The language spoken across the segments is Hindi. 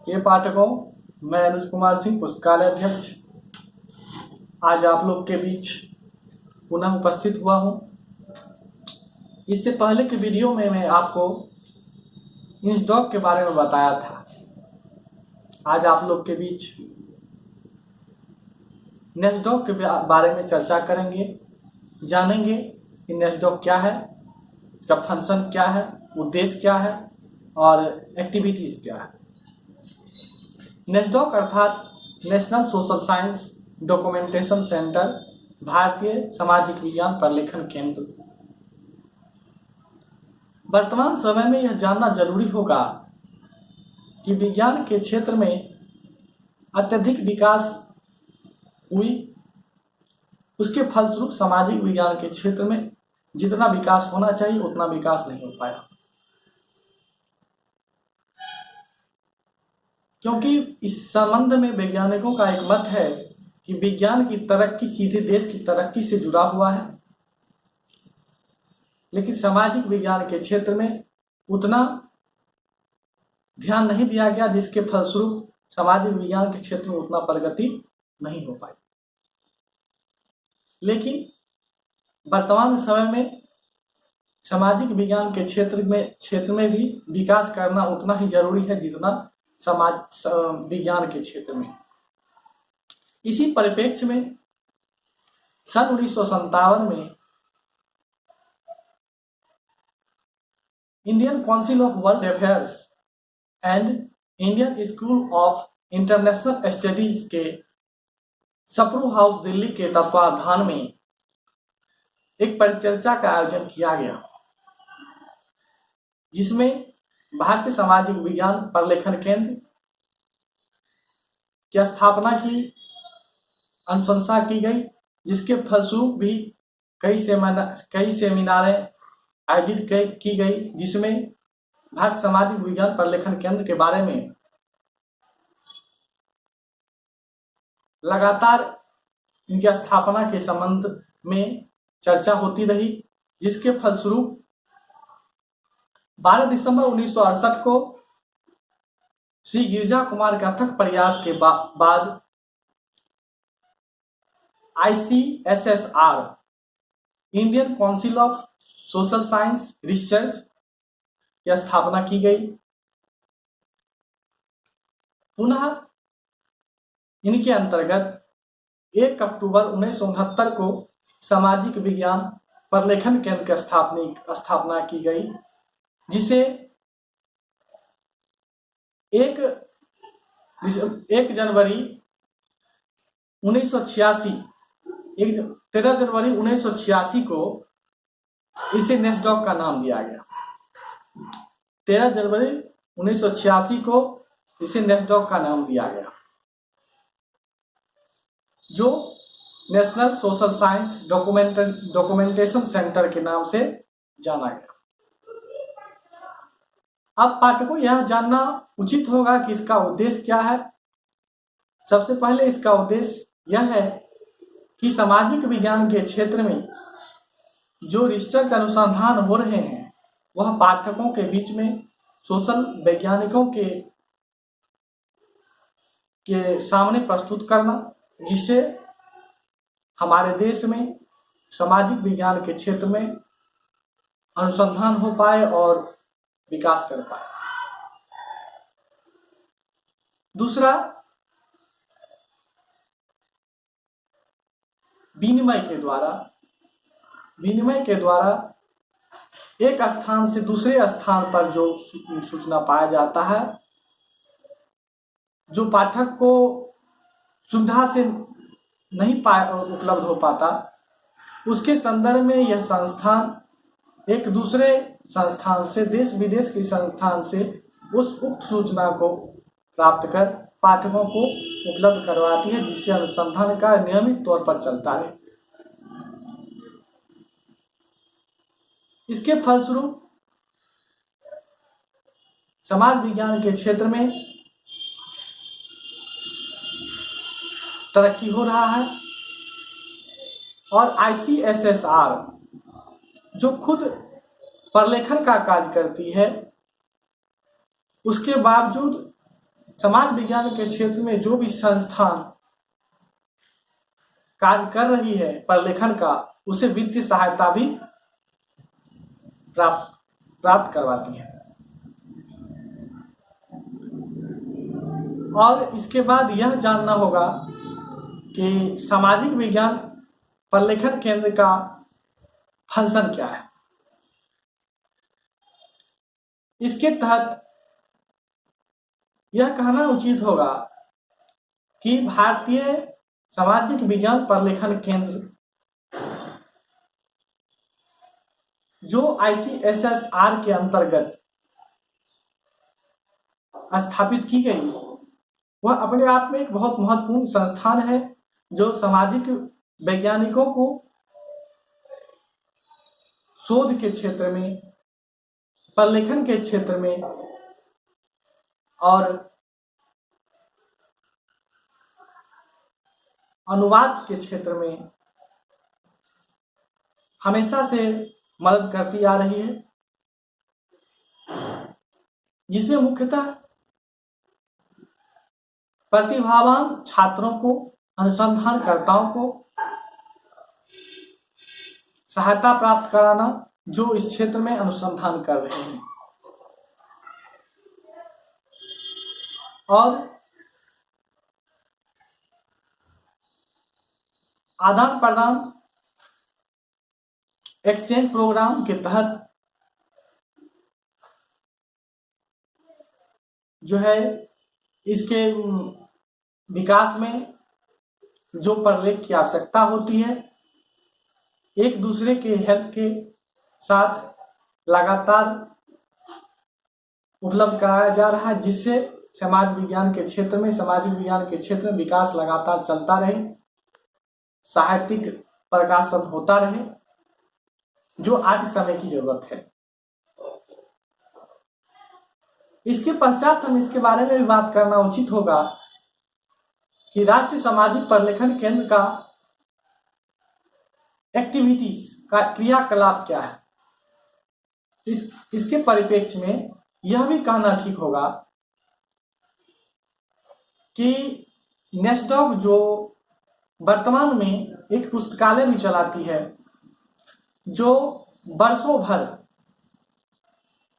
प्रिय पाठकों, मैं अनुज कुमार सिंह, पुस्तकालय अध्यक्ष, आज आप लोग के बीच पुनः उपस्थित हुआ हूँ। इससे पहले के वीडियो में मैं आपको इंसडॉक के बारे में बताया था। आज आप लोग के बीच नेस्डॉक के बारे में चर्चा करेंगे, जानेंगे कि नेस्डॉक क्या है, इसका फंक्शन क्या है, उद्देश्य क्या है और एक्टिविटीज क्या है। नेस्डॉक अर्थात national social science documentation centre, भारतीय सामाजिक विज्ञान प्रलेखन केंद्र। वर्तमान समय में यह जानना जरूरी होगा कि विज्ञान के क्षेत्र में अत्यधिक विकास हुई, उसके फलस्वरूप सामाजिक विज्ञान के क्षेत्र में जितना विकास होना चाहिए उतना विकास नहीं हो पाया, क्योंकि इस संबंध में वैज्ञानिकों का एक मत है कि विज्ञान की तरक्की सीधे देश की तरक्की से जुड़ा हुआ है, लेकिन सामाजिक विज्ञान के क्षेत्र में उतना ध्यान नहीं दिया गया, जिसके फलस्वरूप सामाजिक विज्ञान के क्षेत्र में उतना प्रगति नहीं हो पाई। लेकिन वर्तमान समय में सामाजिक विज्ञान के क्षेत्र में भी विकास करना उतना ही जरूरी है जितना समाज विज्ञान के क्षेत्र में। इसी परिप्रेक्ष्य में सन 1957 में Indian council of world affairs and Indian school of international studies के सप्रू हाउस दिल्ली के तत्वाधान में एक परिचर्चा का आयोजन किया गया, जिसमें भारतीय सामाजिक विज्ञान प्रलेखन केंद्र की स्थापना की अनुशंसा की गई, जिसके फलस्वरूप भी कई सेमिनारें आयोजित की गई, जिसमें भारतीय सामाजिक विज्ञान प्रलेखन केंद्र के बारे में लगातार इनकी स्थापना के संबंध में चर्चा होती रही, जिसके फलस्वरूप 12 दिसंबर 1968 को श्री गिरिजा कुमार के अथक प्रयास के बाद ICSSR Indian council of social science research की स्थापना की गई। पुनः इनके अंतर्गत 1 अक्टूबर 1969 को सामाजिक विज्ञान प्रलेखन केंद्र की स्थापना की गई, जिसे 1 जनवरी 13 जनवरी 1986 को इसे नेस्डॉक का नाम दिया गया। 13 जनवरी 1986 को इसे नेस्डॉक का नाम दिया गया, जो national social science documentation centre के नाम से जाना गया। अब पाठकों यह जानना उचित होगा कि इसका उद्देश्य क्या है। सबसे पहले इसका उद्देश्य यह है कि सामाजिक विज्ञान के क्षेत्र में जो रिसर्च अनुसंधान हो रहे हैं वह पाठकों के बीच में सोशल वैज्ञानिकों के सामने प्रस्तुत करना, जिससे हमारे देश में सामाजिक विज्ञान के क्षेत्र में अनुसंधान हो पाए और विकास कर पाए। दूसरा, विनिमय के द्वारा एक स्थान से दूसरे स्थान पर जो सूचना पाया जाता है, जो पाठक को सुविधा से नहीं उपलब्ध हो पाता, उसके संदर्भ में यह संस्थान एक दूसरे संस्थान से, देश विदेश के संस्थान से उस उक्त सूचना को प्राप्त कर पाठकों को उपलब्ध करवाती है, जिससे अनुसंधान का नियमित तौर पर चलता है। इसके फलस्वरूप समाज विज्ञान के क्षेत्र में तरक्की हो रहा है और ICSSR जो खुद प्रलेखन का कार्य करती है, उसके बावजूद समाज विज्ञान के क्षेत्र में जो भी संस्थान कार्य कर रही है प्रलेखन का, उसे वित्तीय सहायता भी प्राप्त करवाती है। और इसके बाद यह जानना होगा कि सामाजिक विज्ञान प्रलेखन केंद्र का फंक्शन क्या है। इसके तहत यह कहना उचित होगा कि भारतीय सामाजिक विज्ञान प्रलेखन केंद्र जो ICSSR के अंतर्गत स्थापित की गई, वह अपने आप में एक बहुत महत्वपूर्ण संस्थान है जो सामाजिक वैज्ञानिकों को शोध के क्षेत्र में, प्रलेखन के क्षेत्र में और अनुवाद के क्षेत्र में हमेशा से मदद करती आ रही है, जिसमें मुख्यतः प्रतिभावान छात्रों को, अनुसंधानकर्ताओं को सहायता प्राप्त कराना जो इस क्षेत्र में अनुसंधान कर रहे हैं, और आदान प्रदान एक्सचेंज प्रोग्राम के तहत जो है इसके विकास में जो प्रलेख की आवश्यकता होती है, एक दूसरे के हेल्प के साथ लगातार उपलब्ध कराया जा रहा है, जिससे समाज विज्ञान के क्षेत्र में, सामाजिक विज्ञान के क्षेत्र में विकास लगातार चलता रहे, साहित्यिक प्रकाशन होता रहे, जो आज समय की जरूरत है। इसके पश्चात हम इसके बारे में भी बात करना उचित होगा कि राष्ट्रीय सामाजिक प्रलेखन केंद्र का एक्टिविटीज का क्रियाकलाप क्या है। इसके परिप्रेक्ष्य में यह भी कहना ठीक होगा कि नेस्डॉक जो वर्तमान में एक पुस्तकालय भी चलाती है, जो वर्षों भर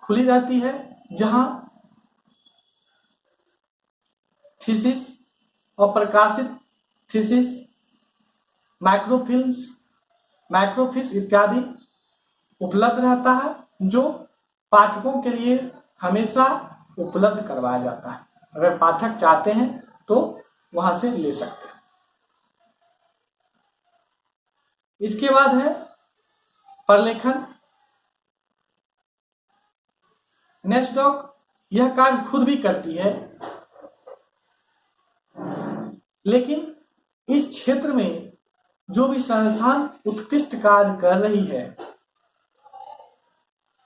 खुली रहती है, जहां थीसिस और प्रकाशित थीसिस, माइक्रोफिल्म्स, माइक्रोफिल्म इत्यादि उपलब्ध रहता है, जो पाठकों के लिए हमेशा उपलब्ध करवाया जाता है। अगर पाठक चाहते हैं तो वहां से ले सकते हैं। इसके बाद है प्रलेखन। नेस्डॉक यह कार्य खुद भी करती है, लेकिन इस क्षेत्र में जो भी संस्थान उत्कृष्ट कार्य कर रही है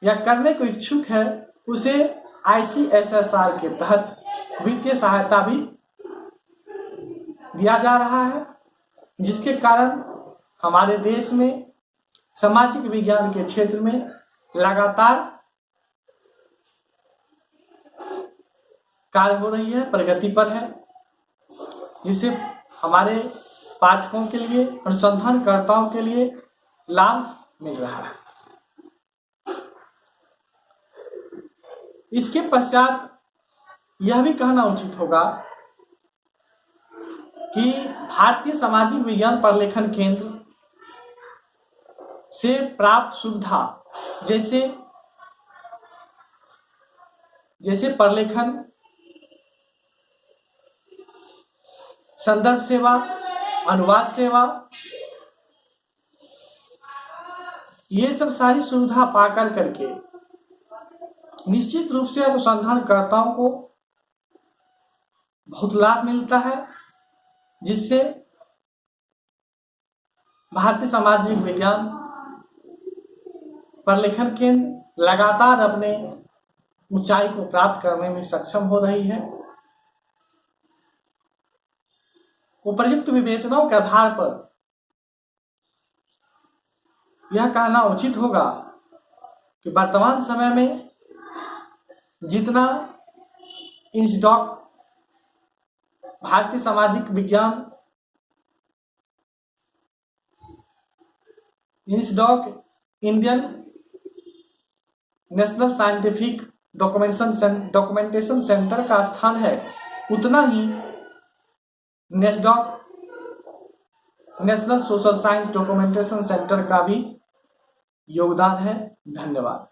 या करने को इच्छुक है, उसे ICSSR के तहत वित्तीय सहायता भी दिया जा रहा है, जिसके कारण हमारे देश में सामाजिक विज्ञान के क्षेत्र में लगातार कार्य हो रही है, प्रगति पर है, जिससे हमारे पाठकों के लिए, अनुसंधानकर्ताओं के लिए लाभ मिल रहा है। इसके पश्चात यह भी कहना उचित होगा कि भारतीय सामाजिक विज्ञान प्रलेखन केंद्र से प्राप्त सुविधा जैसे प्रलेखन, संदर्भ सेवा, अनुवाद सेवा, ये सब सारी सुविधा पाकर करके निश्चित रूप से अनुसंधानकर्ताओं को बहुत लाभ मिलता है, जिससे भारतीय सामाजिक विज्ञान प्रलेखन केंद्र लगातार अपने ऊंचाई को प्राप्त करने में सक्षम हो रही है। उपयुक्त विवेचनाओं के आधार पर यह कहना उचित होगा कि वर्तमान समय में जितना इंस्डॉक भारतीय सामाजिक विज्ञान INSDOC, Indian national scientific documentation centre का स्थान है, उतना ही NASSDOC, national social science documentation centre का भी योगदान है। धन्यवाद।